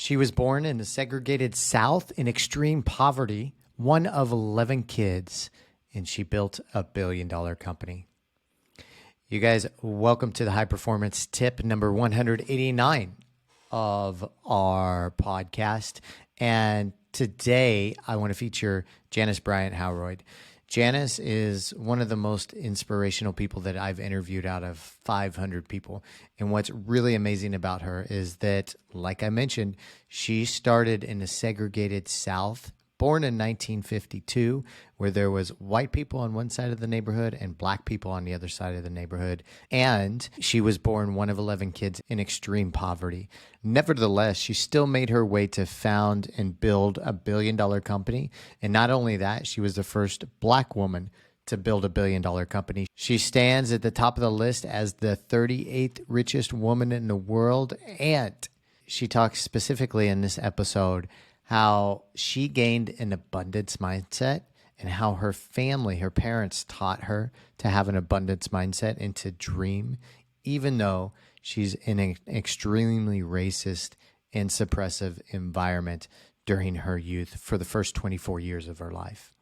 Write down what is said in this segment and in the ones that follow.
She was born in the segregated South in extreme poverty, one of 11 kids, and she built a $1 billion company. You guys, welcome to the High Performance Tip number 189 of our podcast. And today I want to feature Janice Bryant Howroyd. Janice is one of the most inspirational people that I've interviewed out of 500 people. And what's really amazing about her is that, like I mentioned, she started in a segregated South, born in 1952, where there was white people on one side of the neighborhood and black people on the other side of the neighborhood. And she was born one of 11 kids in extreme poverty. Nevertheless, she still made her way to found and build a $1 billion company. And not only that, she was the first black woman to build a $1 billion company. She stands at the top of the list as the 38th richest woman in the world. And she talks specifically in this episode how she gained an abundance mindset and how her family, her parents taught her to have an abundance mindset and to dream, even though she's in an extremely racist and suppressive environment during her youth for the first 24 years of her life.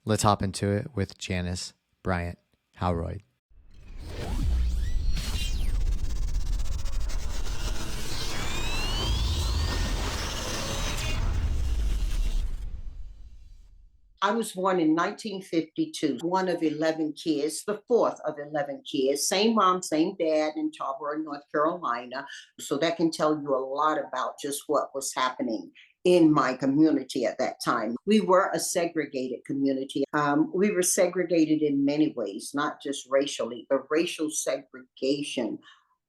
Let's hop into it with Janice Bryant Howroyd. I was born in 1952, one of 11 kids, the fourth of 11 kids, same mom, same dad in Tarboro, North Carolina. So that can tell you a lot about just what was happening in my community at that time. We were a segregated community. We were segregated in many ways, not just racially. The racial segregation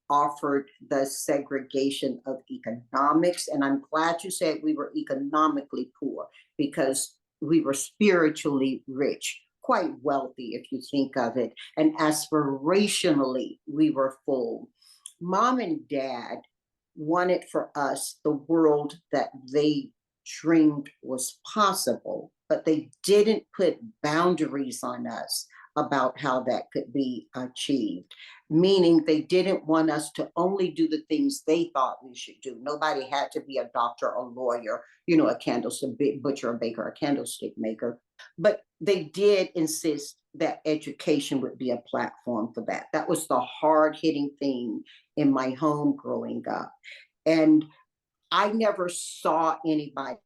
offered the segregation of economics. And I'm glad you said we were economically poor, because we were spiritually rich, quite wealthy if you think of it. And aspirationally, we were full. Mom and dad wanted for us the world that they dreamed was possible, but they didn't put boundaries on us about how that could be achieved. Meaning they didn't want us to only do the things they thought we should do. Nobody had to be a doctor, a lawyer, a candlestick butcher, a baker, a candlestick maker. But they did insist that education would be a platform for that. That was the hard-hitting thing in my home growing up. And I never saw anybody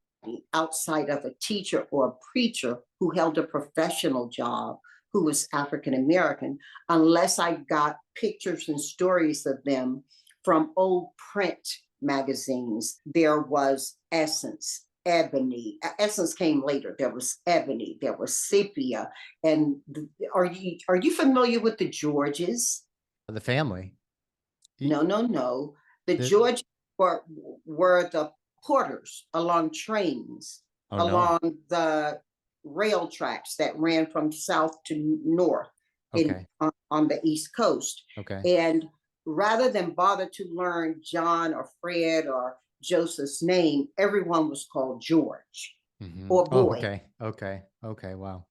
outside of a teacher or a preacher who held a professional job who was African American, unless I got pictures and stories of them from old print magazines. There was Essence, Ebony. Essence came later. There was Ebony. There was Sepia. And are you familiar with the Georges? The family? No. The Georges were the porters along trains, along the rail tracks that ran from south to north on the East Coast. Okay. And rather than bother to learn John or Fred or Joseph's name, everyone was called George or boy. Okay. Wow.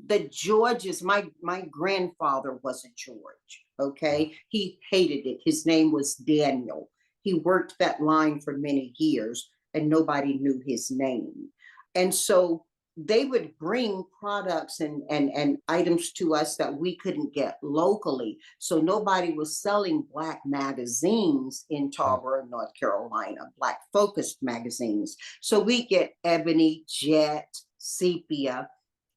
The Georges, my grandfather was a George. Okay. He hated it. His name was Daniel. He worked that line for many years and nobody knew his name. And so they would bring products and items to us that we couldn't get locally. So nobody was selling Black magazines in Tarboro, North Carolina, Black focused magazines. So we get Ebony, Jet, Sepia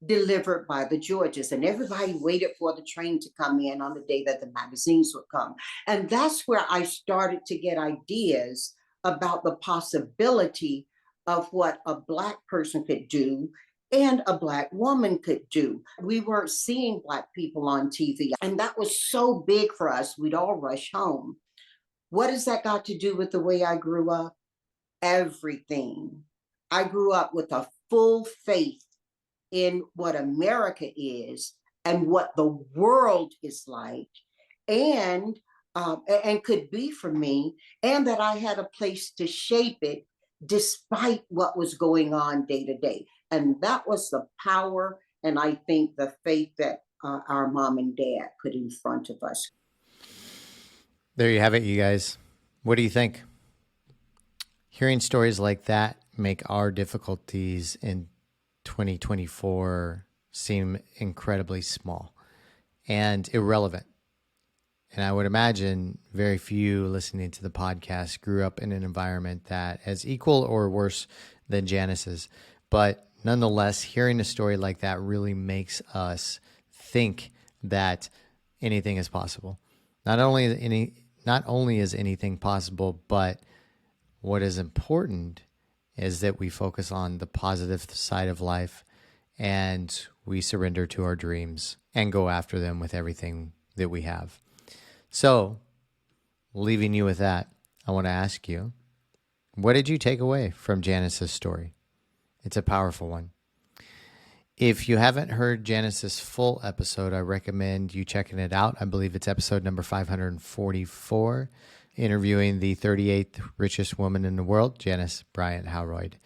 delivered by the Georges. And everybody waited for the train to come in on the day that the magazines would come. And that's where I started to get ideas about the possibility of what a Black person could do and a Black woman could do. We weren't seeing Black people on TV, and that was so big for us. We'd all rush home. What has that got to do with the way I grew up? Everything. I grew up with a full faith in what America is and what the world is like, and could be for me, and that I had a place to shape it despite what was going on day to day. And that was the power, and I think the faith that our mom and dad put in front of us. There you have it, you guys. What do you think? Hearing stories like that make our difficulties in 2024 seem incredibly small and irrelevant. And I would imagine very few listening to the podcast grew up in an environment that is equal or worse than Janice's. But nonetheless, hearing a story like that really makes us think that anything is possible. Not only is anything possible, but what is important is that we focus on the positive side of life and we surrender to our dreams and go after them with everything that we have. So, leaving you with that, I want to ask you, what did you take away from Janice's story? It's a powerful one. If you haven't heard Janice's full episode, I recommend you checking it out. I believe it's episode number 544, interviewing the 38th richest woman in the world, Janice Bryant Howroyd.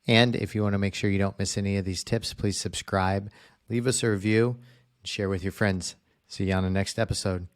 And if you want to make sure you don't miss any of these tips, please subscribe, leave us a review, and share with your friends. See you on the next episode.